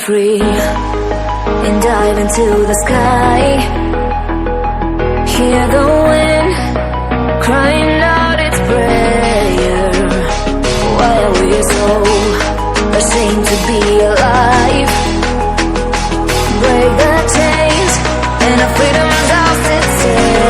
free and dive into the sky. Hear the wind crying out its prayer. Why are we so ashamed to be alive? Break the chains and our freedom's ours to take.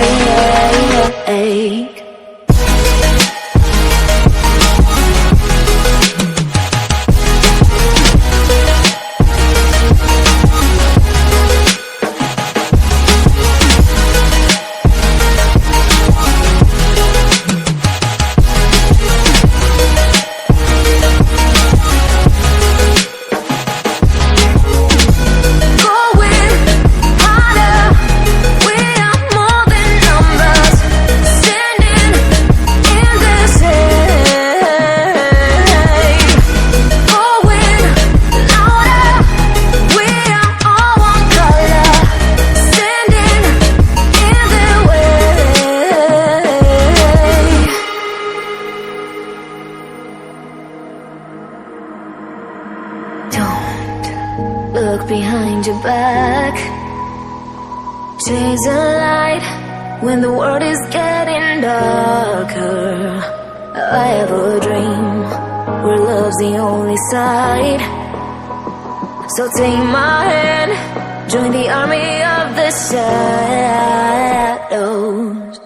Look behind your back. Chase a light when the world is getting darker. I have a dream where love's the only side. So take my hand, join the army of the shadows.